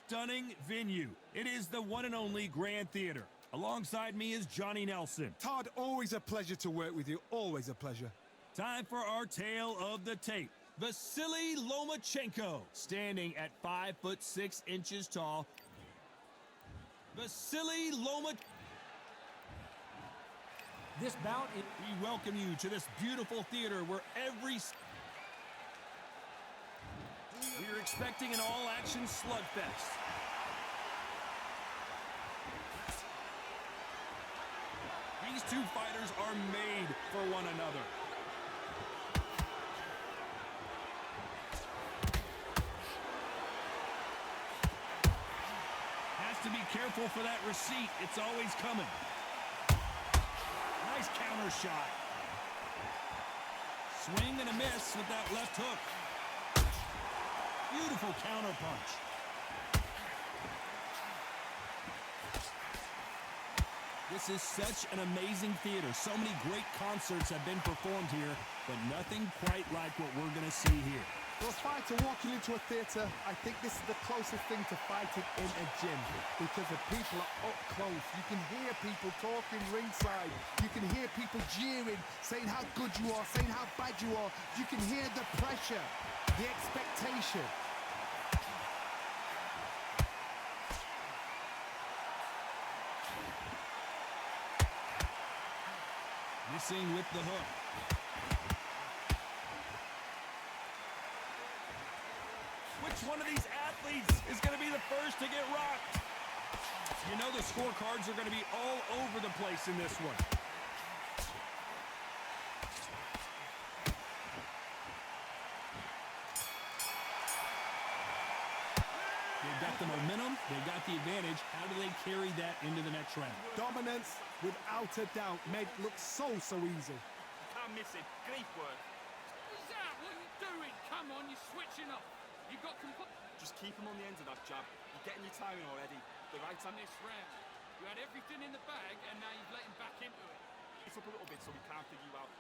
stunning venue. It is the one and only Grand Theater. Alongside me is Johnny Nelson. Todd, always a pleasure to work with you. Always a pleasure. Time for our tale of the tape. Vasiliy Lomachenko, standing at 5'6" tall. Vasiliy Lomachenko. This bout is... We welcome you to this beautiful theater where we're expecting an all-action slugfest. These two fighters are made for one another. Has to be careful for that receipt. It's always coming. Nice counter shot. Swing and a miss with that left hook. Beautiful counter punch. This is such an amazing theater. So many great concerts have been performed here, but nothing quite like what we're going to see here. For a fighter walking into a theater, I think this is the closest thing to fighting in a gym because the people are up close. You can hear people talking ringside. You can hear people jeering, saying how good you are, saying how bad you are. You can hear the pressure, the expectation. Missing with the hook. Which one of these athletes is going to be the first to get rocked? You know the scorecards are going to be all over the place in this one. They've got the momentum, they've got the advantage. How do they carry that into the next round? Dominance, without a doubt, made it look so easy. Can't miss it. Great work. What's that? What are you doing? Come on, you're switching up. You got Just keep him on the end of that jab. You're getting your timing already. The right hand this round. You had everything in the bag, and now you've let him back into it. it's up a little bit so we can't figure you out.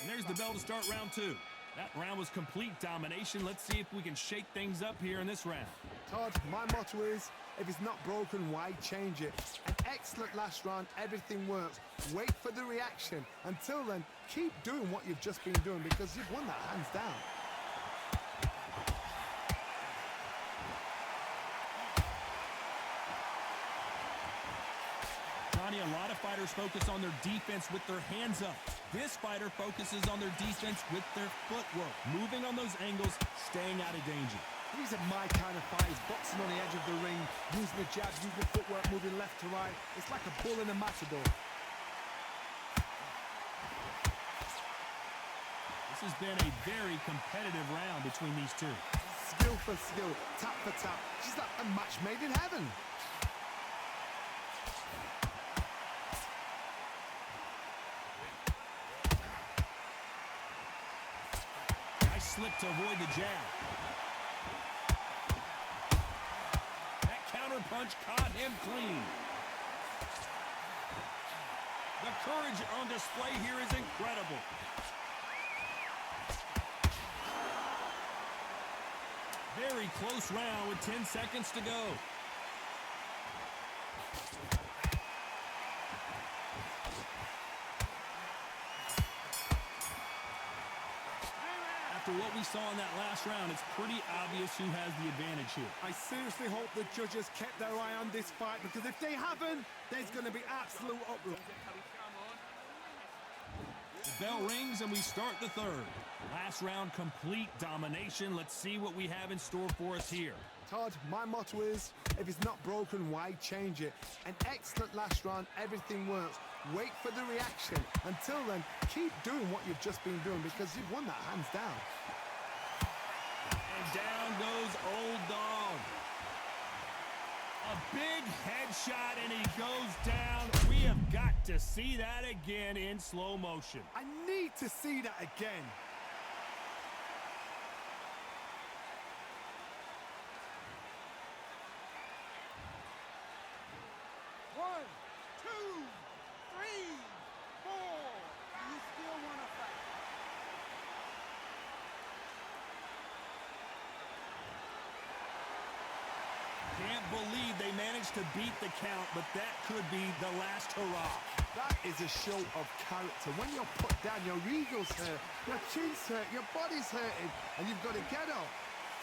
And there's the bell to start round two. That round was complete domination. Let's see if we can shake things up here in this round. Todd, my motto is, if it's not broken, why change it? An excellent last round, everything works. Wait for the reaction. Until then, keep doing what you've just been doing because you've won that hands down. Johnny, a lot of fighters focus on their defense with their hands up. This fighter focuses on their defense with their footwork, moving on those angles, staying out of danger. These are my kind of fighters, boxing on the edge of the ring, using the jab, using the footwork, moving left to right. It's like a bull in a matador. This has been a very competitive round between these two. Skill for skill, tap for tap. She's like a match made in heaven. Slip to avoid the jab. That counter punch caught him clean. The courage on display here is incredible. Very close round with 10 seconds to go. After what we saw in that last round, it's pretty obvious who has the advantage here. I seriously hope the judges kept their eye on this fight because if they haven't, there's going to be absolute uproar. The bell rings and we start the third. Last round, complete domination. Let's see what we have in store for us here. Todd, my motto is, if it's not broken, why change it? An excellent last round, everything works. Wait for the reaction. Until then, keep doing what you've just been doing because you've won that hands down. And down goes Old Dog. A big headshot and he goes down. We have got to see that again in slow motion. I need to see that again. One, two, three, four. You still want to fight? Can't believe they managed to beat the count, but that could be the last hurrah. That is a show of character. When you're put down, your ego's hurt, your chin's hurt, your body's hurting, and you've got to get up,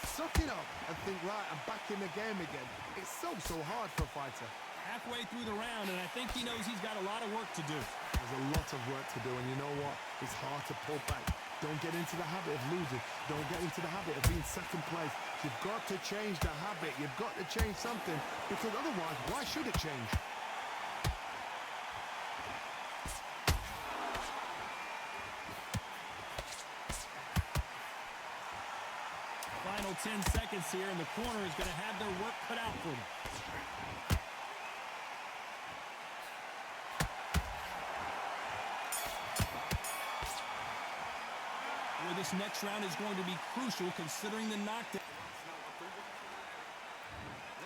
suck it up, and think, right, I'm back in the game again. It's so hard for a fighter. Halfway through the round, and I think he knows he's got a lot of work to do. There's a lot of work to do, and you know what? It's hard to pull back. Don't get into the habit of losing. Don't get into the habit of being second place. You've got to change the habit. You've got to change something, because otherwise, why should it change? Final 10 seconds here, and the corner is going to have their work cut out for them. Well, this next round is going to be crucial considering the knockdown.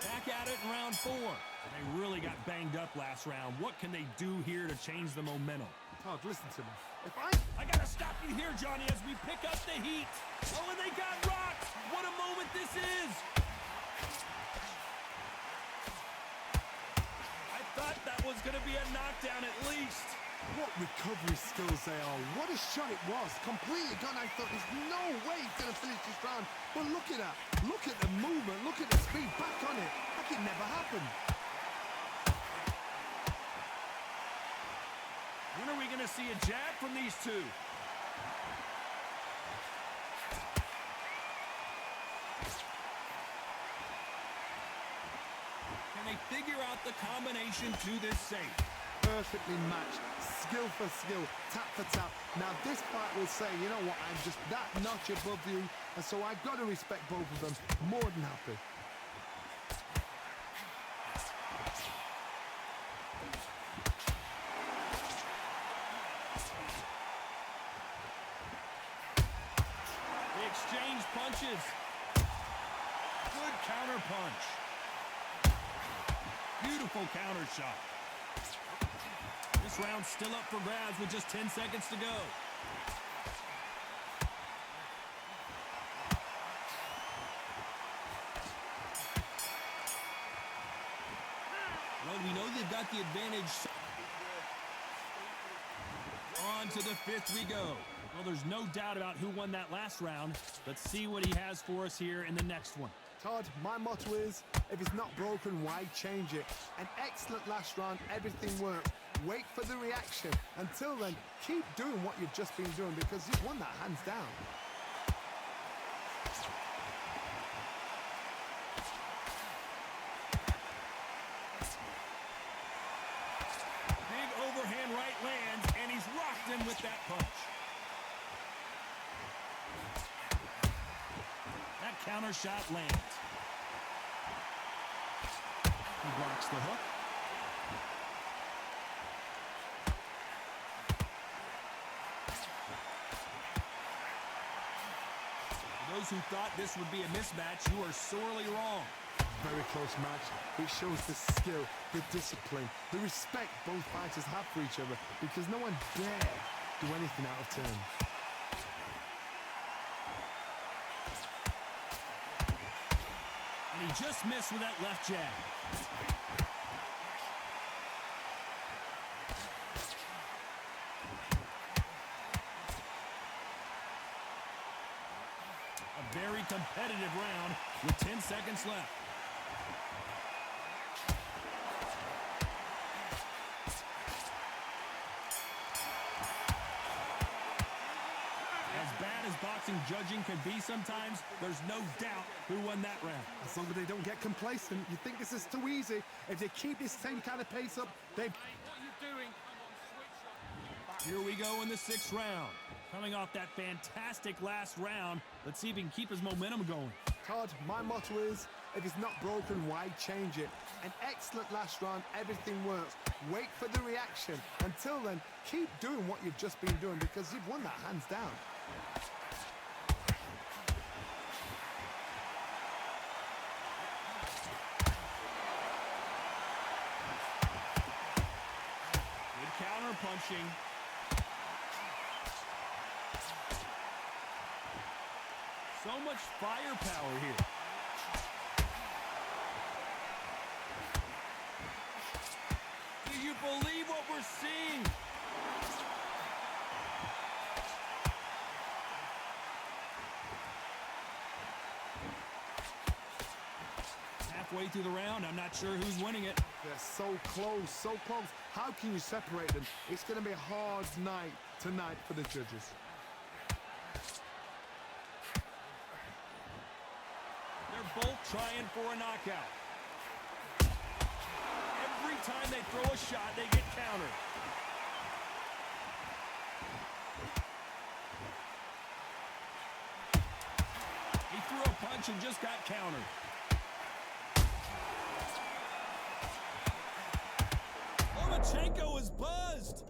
Back at it in round 4. They really got banged up last round. What can they do here to change the momentum? Todd, listen to me. I gotta stop you here, Johnny, as we pick up the heat. Oh, and they got rocked. What a moment this is. I thought that was gonna be a knockdown at least. What recovery skills they are. What a shot it was. Completely gone. I thought there's no way he's going to finish this round. But look at that. Look at the movement. Look at the speed. Back on it. Like it never happened. When are we going to see a jab from these two? Can they figure out the combination to this safe? Perfectly matched, skill for skill, tap for tap. Now this fight will say, you know what, I'm just that notch above you, and so I've got to respect both of them. More than happy. They exchange punches. Good counter punch. Beautiful counter shot. This round's still up for grabs with just 10 seconds to go. Well, we know they've got the advantage. On to the 5th we go. Well, there's no doubt about who won that last round. Let's see what he has for us here in the next one. Todd, my motto is, if it's not broken, why change it? An excellent last round, everything worked. Wait for the reaction. Until then, keep doing what you've just been doing because you've won that hands down. Big overhand right lands, and he's rocked him with that punch. That counter shot lands. He blocks the hook. Those who thought this would be a mismatch, you are sorely wrong. Very close match. It shows the skill, the discipline, the respect both fighters have for each other because no one dare do anything out of turn. And he just missed with that left jab. A very competitive round with 10 seconds left. As bad as boxing judging can be sometimes, there's no doubt who won that round. As long as they don't get complacent, you think this is too easy. If they keep this same kind of pace up, they... Hey, what are you doing? Come on, switch up. Here we go in the 6th round. Coming off that fantastic last round, let's see if he can keep his momentum going. Todd, my motto is, if it's not broken, why change it? An excellent last round, everything works. Wait for the reaction. Until then, keep doing what you've just been doing because you've won that hands down. Good counter punching. So much firepower here. can't believe what we're seeing. Halfway through the round, I'm not sure who's winning it. They're so close, so close. How can you separate them? It's going to be a hard night tonight for the judges. They're both trying for a knockout. Every time they throw a shot, they get countered. He threw a punch and just got countered. Lomachenko is buzzed.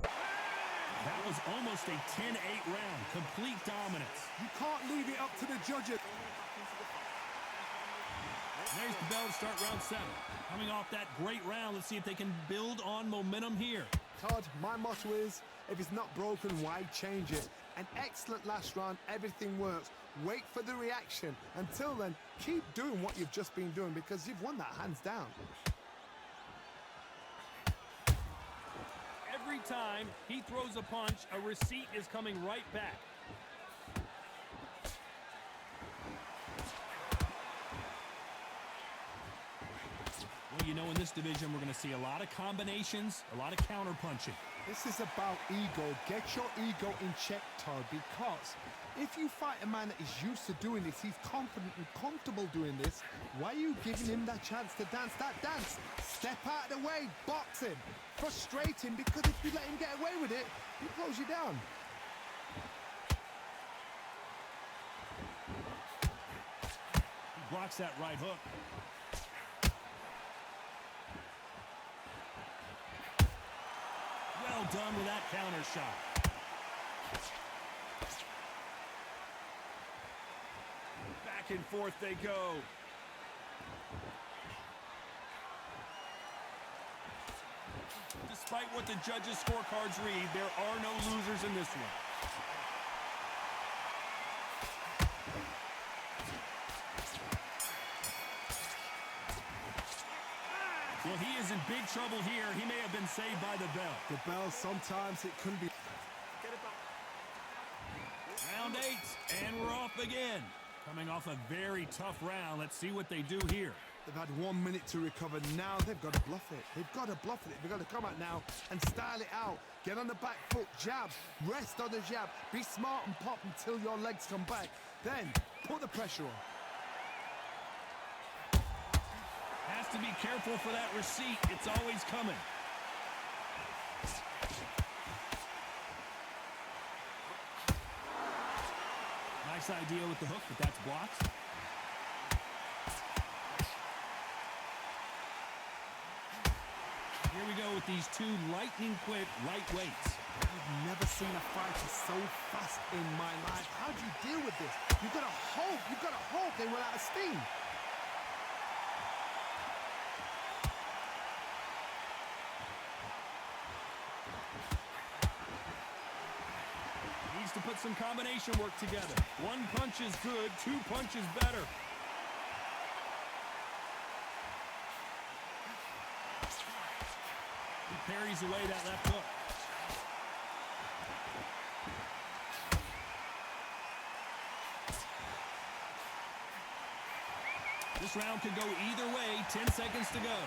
That was almost a 10-8 round. Complete dominance. You can't leave it up to the judges. There's the bell to start round 7. Coming off that great round, let's see if they can build on momentum here. Todd, my motto is, if it's not broken, why change it? An excellent last round, everything works. Wait for the reaction. Until then, keep doing what you've just been doing because you've won that hands down. Every time he throws a punch, a receipt is coming right back. Well, you know, in this division, we're going to see a lot of combinations, a lot of counter punching. This is about ego. Get your ego in check, Todd, because if you fight a man that is used to doing this, he's confident and comfortable doing this, why are you giving him that chance to dance that dance? Step out of the way, box him. Frustrating, because if you let him get away with it, he throws you down. He blocks that right hook. Well done with that counter shot. Back and forth they go. Despite what the judges' scorecards read, there are no losers in this one. Well, he is in big trouble here. He may have been saved by the bell. The bell, sometimes it can be... Round 8, and we're off again. Coming off a very tough round. Let's see what they do here. They've had 1 minute to recover. Now they've got to bluff it. They've got to bluff it. They've got to come out now and style it out. Get on the back foot, jab, rest on the jab. Be smart and pop until your legs come back. Then put the pressure on. Has to be careful for that receipt. It's always coming. Nice idea with the hook, but that's blocked. Here we go with these two lightning-quick lightweights. I've never seen a fighter so fast in my life. How do you deal with this? You've got to hope they run out of steam. Needs to put some combination work together. One punch is good, 2 punches better. He parries away that left hook. This round could go either way. 10 seconds to go.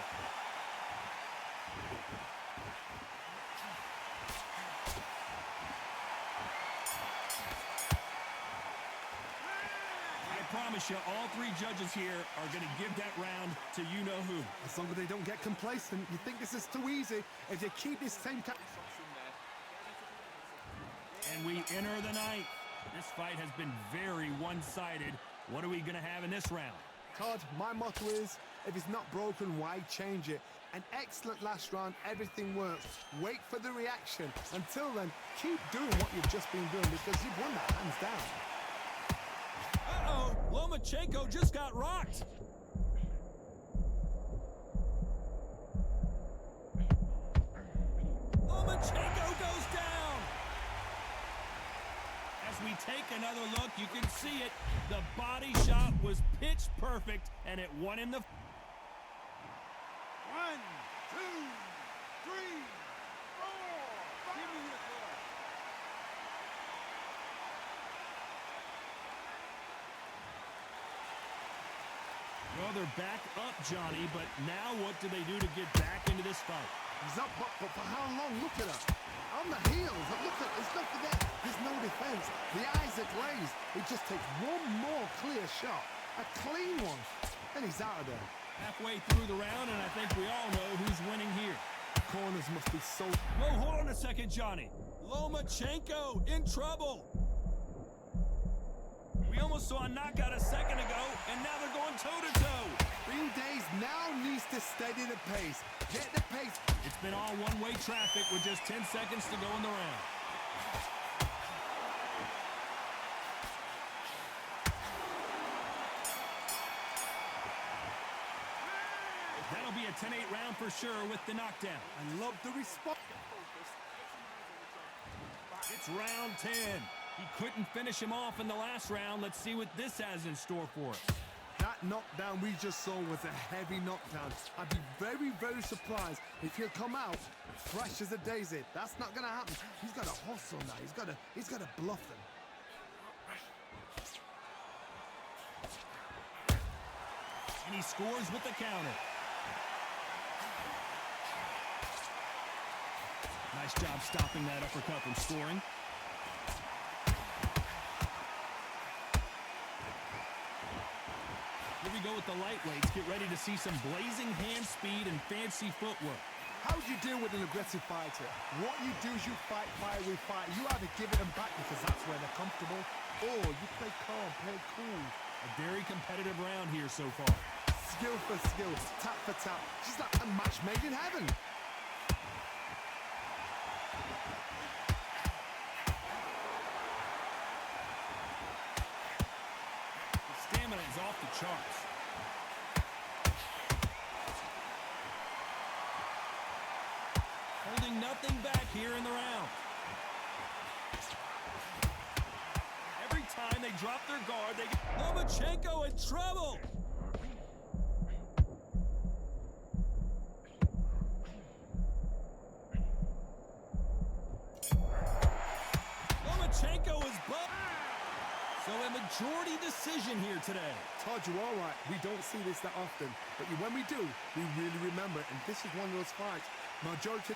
I promise you, all 3 judges here are going to give that round to you-know-who. As long as they don't get complacent, you think this is too easy. If they keep this same... And we enter the 9th. This fight has been very one-sided. What are we going to have in this round? Todd, my motto is, if it's not broken, why change it? An excellent last round, everything works. Wait for the reaction. Until then, keep doing what you've just been doing because you've won that hands down. Uh-oh, Lomachenko just got rocked. Lomachenko goes down. As we take another look, you can see it. The body shot was pitch perfect, and it won him the... 1, 2, 3, 4. Give me your club. Well, they're back up, Johnny, but now what do they do to get back into this fight? He's up, but for how long? Look at that. On the heels. Look at there's nothing there. There's no defense. The eyes are glazed. It just takes one more clear shot. A clean one. And he's out of there. Halfway through the round, and I think we all know who's winning here. Corners must be so... Whoa, hold on a second, Johnny. Lomachenko in trouble. We almost saw a knockout a second ago, and now they're going toe-to-toe. Green Days now needs to steady the pace. Get the pace. It's been all one-way traffic with just 10 seconds to go in the round. That'll be a 10-8 round for sure with the knockdown. I love the response. It's round 10. He couldn't finish him off in the last round. Let's see what this has in store for us. That knockdown we just saw was a heavy knockdown. I'd be very, very surprised if he'll come out fresh as a daisy. That's not gonna happen. He's got to hustle now. He's got to bluff them. And he scores with the counter. Nice job stopping that uppercut from scoring. Here we go with the lightweights. Get ready to see some blazing hand speed and fancy footwork. How do you deal with an aggressive fighter? What you do is you fight fire with fire. You either give it them back because that's where they're comfortable, or you play calm, play cool. A very competitive round here so far. Skill for skill, tap for tap. Just like a match made in heaven. Stamina is off the charts. Holding nothing back here in the round. Every time they drop their guard, they get Lomachenko in trouble. Lomachenko is bumped. So a majority decision here today. Todd, you're all right. We don't see this that often. But when we do, we really remember it. And this is one of those fights. Majority...